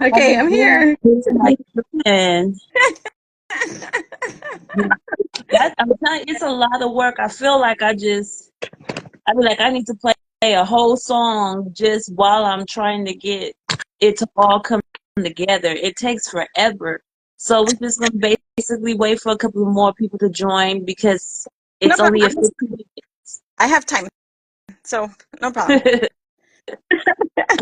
Okay, I'm here. Like, and that I'm telling you, it's a lot of work. I feel like I be like, I need to play a whole song just while I'm trying to get it to all come together. It takes forever. So we're just gonna basically wait for a couple more people to join because No it's only a problem. 15 I have time, so no problem.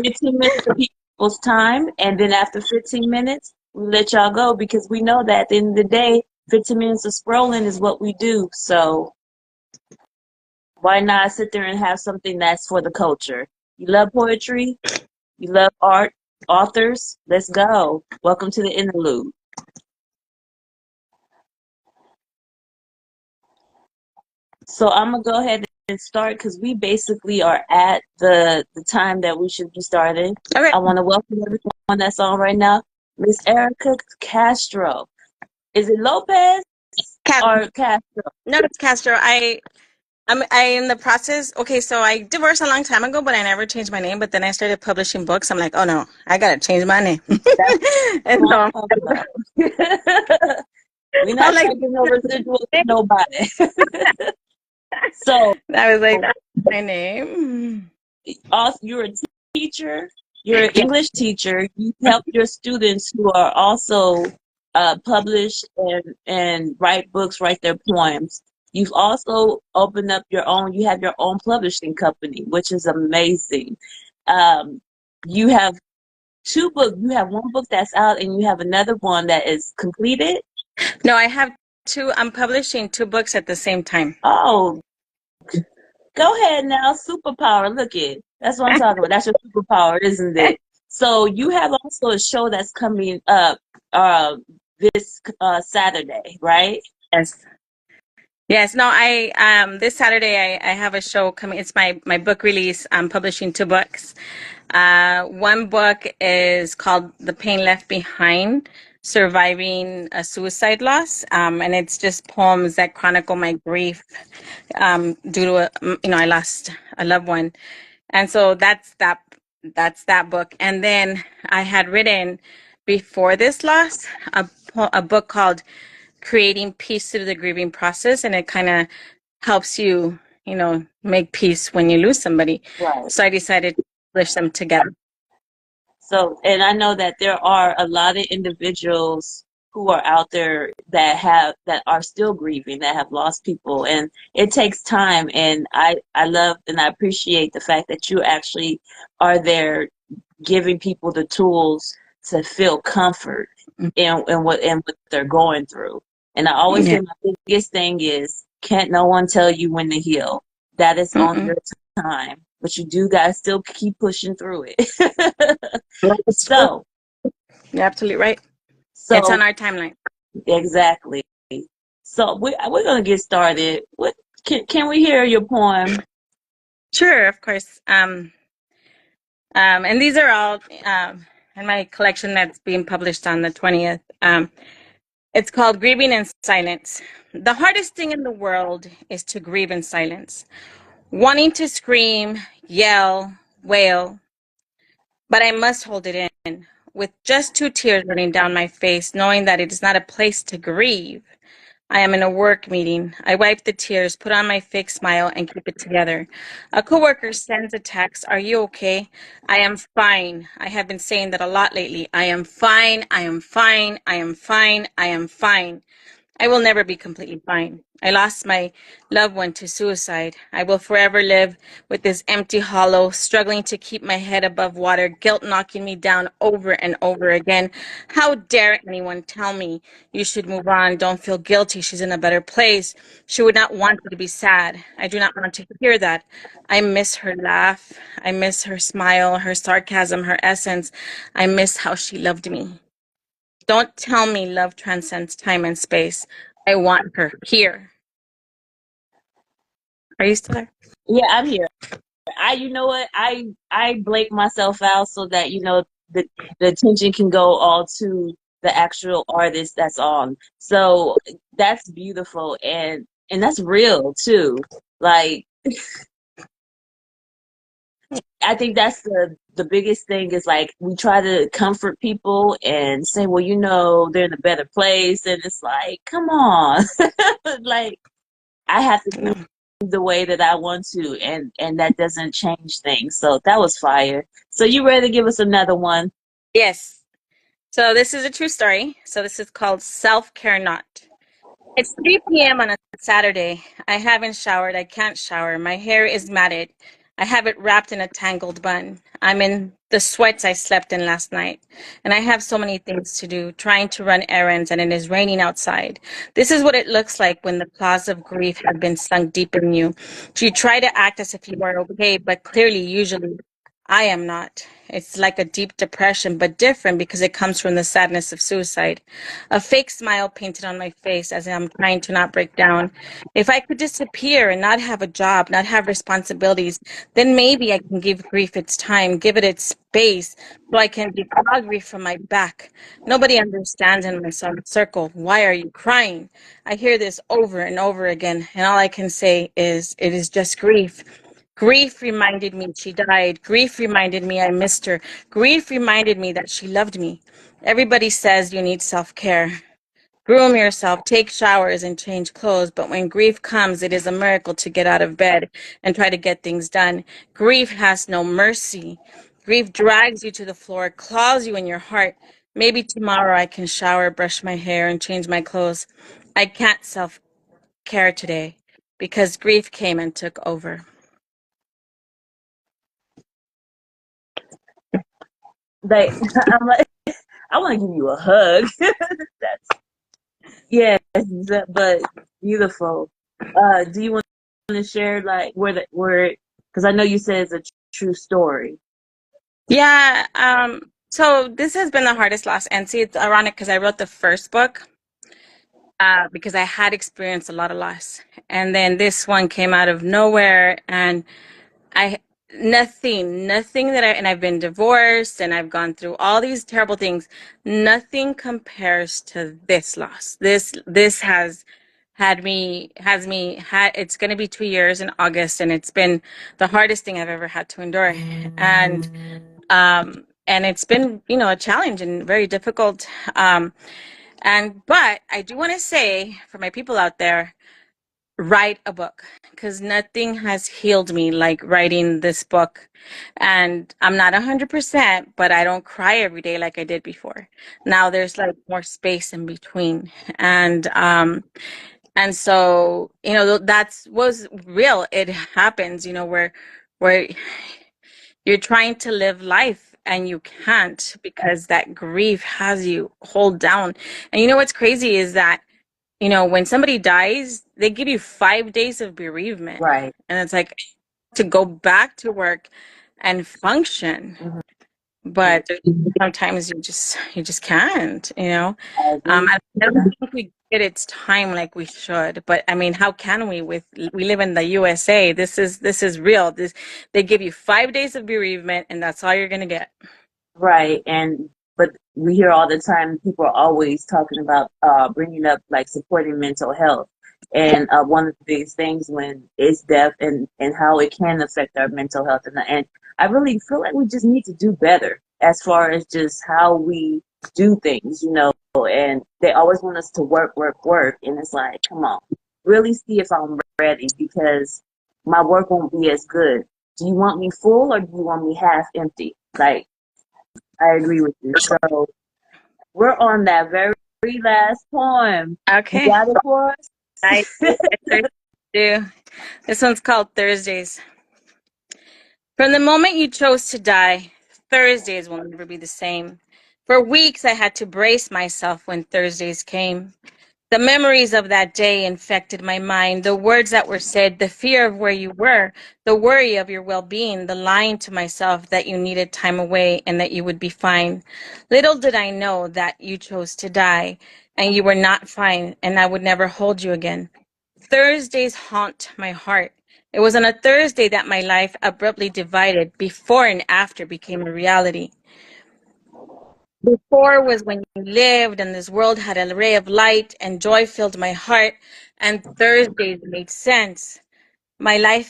15 minutes of people's time, and then after 15 minutes, we let y'all go because we know that at the end of the day, 15 minutes of scrolling is what we do. So why not sit there and have something that's for the culture? You love poetry, you love art, authors, let's go. Welcome to the interlude. So I'm gonna go ahead and start because we basically are at the time that we should be starting. Okay, I want to welcome everyone that's on right now. Miss Erica Castro. Is it Lopez Castro. or Castro? No, it's Castro. I in the process. Okay, so I divorced a long time ago, but I never changed my name. But then I started publishing books. I'm like, oh no, I gotta change my name. That's And what so I'm talking about. We're I'm not like, taking no residuals from nobody. So I was like, that's my name. also, you're a teacher, you're an Yeah. English teacher. You help your students who are also publish and write books, write their poems. You've also opened up your own, you have your own publishing company, which is amazing. Um, you have two books. You have one book that's out and you have another one that is completed. No, I have two. I'm publishing two books at the same time. Oh, go ahead now, superpower. Look it. That's what I'm talking about. That's your superpower, isn't it? So you have also a show that's coming up this Saturday, right? Yes. Yes, no, I this Saturday I have a show coming. It's my book release. I'm publishing two books. One book is called The Pain Left Behind, Surviving a Suicide Loss. And it's just poems that chronicle my grief due to I lost a loved one. And so that's that book. And then I had written before this loss a book called Creating Peace Through the Grieving Process, and it kind of helps you, make peace when you lose somebody. Right. So I decided to publish them together. So, and I know that there are a lot of individuals who are out there that are still grieving, that have lost people, and it takes time. And I love and I appreciate the fact that you actually are there giving people the tools to feel comfort in what they're going through. And I always Yeah. say my biggest thing is can't no one tell you when to heal. That is on Mm-mm. your time. But you do gotta still keep pushing through it. It's true. so You're absolutely right. It's on so our timeline. exactly. So we're gonna get started. What can we hear your poem? Sure, of course. And these are all in my collection that's being published on the 20th. It's called Grieving in Silence. The hardest thing in the world is to grieve in silence, wanting to scream, yell, wail, but I must hold it in with just two tears running down my face, knowing that it is not a place to grieve. I am in a work meeting. I wipe the tears, put on my fake smile, and keep it together. A coworker sends a text, "Are you okay?" I am fine. I have been saying that a lot lately. I am fine. I am fine. I am fine. I am fine. I will never be completely fine. I lost my loved one to suicide. I will forever live with this empty hollow, struggling to keep my head above water, guilt knocking me down over and over again. How dare anyone tell me you should move on? Don't feel guilty. She's in a better place. She would not want you to be sad. I do not want to hear that. I miss her laugh. I miss her smile, her sarcasm, her essence. I miss how she loved me. Don't tell me love transcends time and space. I want her here. Are you still there? Yeah, I'm here. You know what, I blake myself out so that the attention can go all to the actual artist that's on. So that's beautiful and that's real too. Like I think that's the biggest thing is like we try to comfort people and say, well, you know, they're in a better place, and it's like, come on, like I have to No. grieve the way that I want to, and that doesn't change things. So that was fire. So you ready to give us another one? Yes. So this is a true story. So this is called Self-Care Not. It's 3 p.m. on a Saturday. I haven't showered. I can't shower. My hair is matted. I have it wrapped in a tangled bun. I'm in the sweats I slept in last night. And I have so many things to do, trying to run errands, and it is raining outside. This is what it looks like when the claws of grief have been sunk deep in you. You try to act as if you are okay, but clearly, usually, I am not. It's like a deep depression, but different because it comes from the sadness of suicide. A fake smile painted on my face as I'm trying to not break down. If I could disappear and not have a job, not have responsibilities, then maybe I can give grief its time, give it its space, so I can deflog grief from my back. Nobody understands in my circle. Why are you crying? I hear this over and over again, and all I can say is, it is just grief. Grief reminded me she died. Grief reminded me I missed her. Grief reminded me that she loved me. Everybody says you need self-care. Groom yourself, take showers, and change clothes. But when grief comes, it is a miracle to get out of bed and try to get things done. Grief has no mercy. Grief drags you to the floor, claws you in your heart. Maybe tomorrow I can shower, brush my hair, and change my clothes. I can't self-care today because grief came and took over. Like I'm like, I want to give you a hug. That's yes, but beautiful. Do you want to share like where? Because I know you said it's a true story. Yeah, so this has been the hardest loss. And see, it's ironic because I wrote the first book because I had experienced a lot of loss. And then this one came out of nowhere, and I nothing that and I've been divorced and I've gone through all these terrible things. Nothing compares to this loss. This has me it's going to be 2 years in August, and it's been the hardest thing I've ever had to endure. And it's been, a challenge and very difficult. But I do want to say for my people out there, write a book, because nothing has healed me like writing this book. And I'm not 100%, but I don't cry every day like I did before. Now there's like more space in between. And so, that's was real. It happens, where you're trying to live life and you can't because that grief has you hold down. And what's crazy is that, when somebody dies, they give you 5 days of bereavement. Right. And it's like to go back to work and function. Hmm. But sometimes you just can't. I agree. I don't think we get its time like we should. But I mean, how can we live in the USA? This is real. They give you 5 days of bereavement, and that's all you're gonna get. Right. And but we hear all the time people are always talking about bringing up like supporting mental health. And one of the biggest things when it's death and how it can affect our mental health. And I really feel like we just need to do better as far as just how we do things, and they always want us to work, work, work. And it's like, come on, really see if I'm ready because my work won't be as good. Do you want me full or do you want me half empty? Like, I agree with you. So we're on that very last poem. You Okay. got it for I us? do. This one's called Thursdays. From the moment you chose to die, Thursdays will never be the same. For weeks, I had to brace myself when Thursdays came. The memories of that day infected my mind, the words that were said, the fear of where you were, the worry of your well-being, the lying to myself that you needed time away and that you would be fine. Little did I know that you chose to die and you were not fine and I would never hold you again. Thursdays haunt my heart. It was on a Thursday that my life abruptly divided. Before and after became a reality. Before was when you lived and this world had a ray of light and joy filled my heart, and Thursdays made sense. My life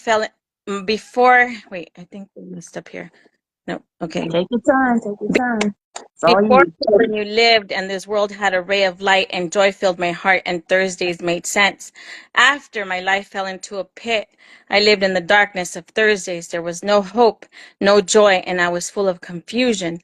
before, wait, I think we messed up here. No, okay. Take your time. Take your time. It's all Before you. when you lived and this world had a ray of light and joy filled my heart and Thursdays made sense. After my life fell into a pit, I lived in the darkness of Thursdays. There was no hope, no joy, and I was full of confusion.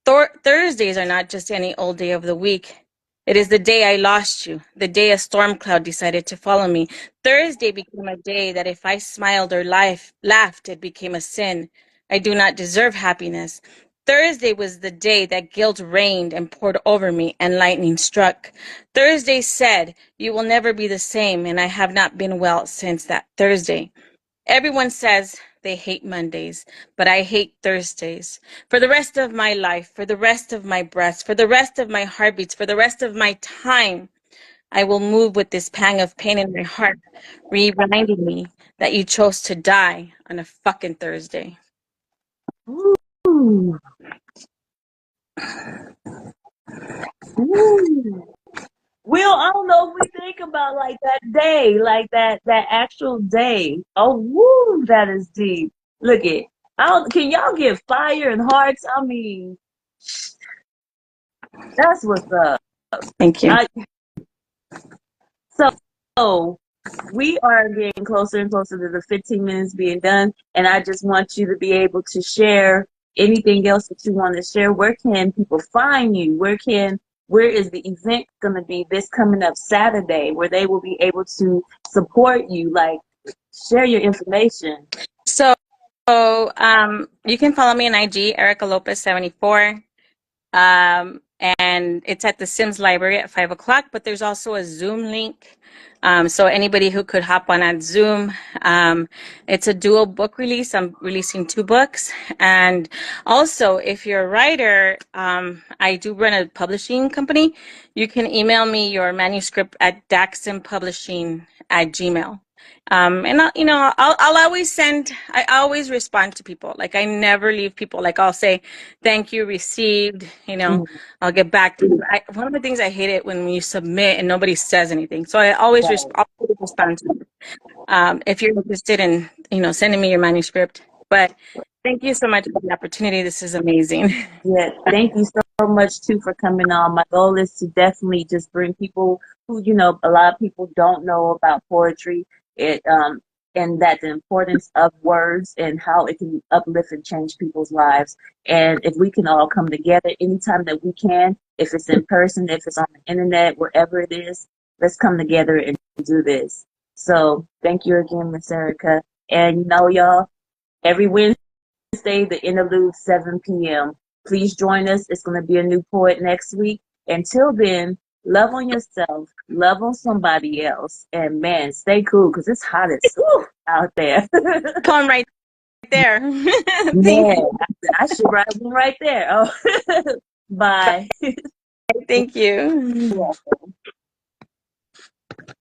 Thursdays are not just any old day of the week. It is the day I lost you, the day a storm cloud decided to follow me. Thursday became a day that if I smiled or laughed, it became a sin. I do not deserve happiness. Thursday was the day that guilt reigned and poured over me and lightning struck. Thursday said, "You will never be the same," and I have not been well since that Thursday. Everyone says they hate Mondays, but I hate Thursdays. For the rest of my life, for the rest of my breaths, for the rest of my heartbeats, for the rest of my time, I will move with this pang of pain in my heart, reminding me that you chose to die on a fucking Thursday. Ooh. Ooh. Will, I don't know if we think about like that day, like that actual day. Oh, woo, that is deep. Look it. I don't, can y'all give fire and hearts? I mean, that's what's up. Thank you. I, so we are getting closer and closer to the 15 minutes being done, and I just want you to be able to share anything else that you want to share. Where can people find you? Where is the event going to be this coming up Saturday where they will be able to support you? Like, share your information. So, you can follow me on IG, Erica Lopez 74. And it's at the Sims Library at 5 o'clock, but there's also a Zoom link. So anybody who could hop on at Zoom, it's a dual book release. I'm releasing 2 books. And also, if you're a writer, I do run a publishing company. You can email me your manuscript at daxonpublishing@gmail. And I'll always I always respond to people. Like I never leave people. Like I'll say, thank you, received, I'll get back to you. One of the things I hate it when you submit and nobody says anything. So I always respond to you. If you're interested in, sending me your manuscript. But thank you so much for the opportunity. This is amazing. Yeah, thank you so much too for coming on. My goal is to definitely just bring people who, a lot of people don't know about poetry. And that the importance of words and how it can uplift and change people's lives. And if we can all come together anytime that we can, if it's in person, if it's on the internet, wherever it is, let's come together and do this. So thank you again, Miss Erica. And y'all, every Wednesday, the interlude, 7 p.m. Please join us. It's going to be a new poet next week. Until then, love on yourself, love on somebody else, and man, stay cool because it's hot as out there. Come right there. Thank Man, you. I should write one right there. Oh, bye. Thank you.